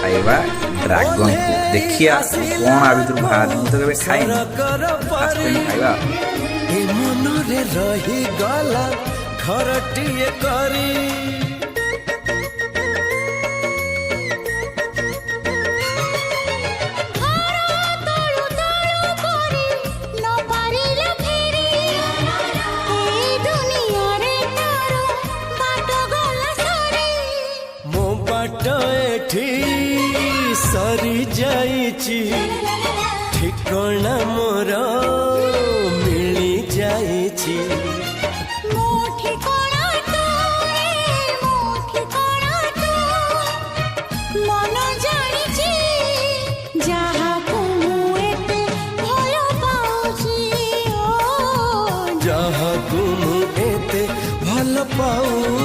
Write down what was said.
खाइबा ड्रागन को देखिया कौन आ भीतर बाहर मु तो केबे खाइनी फास्ट टाइम खाइबा ए मनरे रही गला घरटिए करी सरी जाइची ठिकना मोर मिली जाइची मन जानिची जहाँ एते भल पाउची जहाँ तुम एते भल पाऊ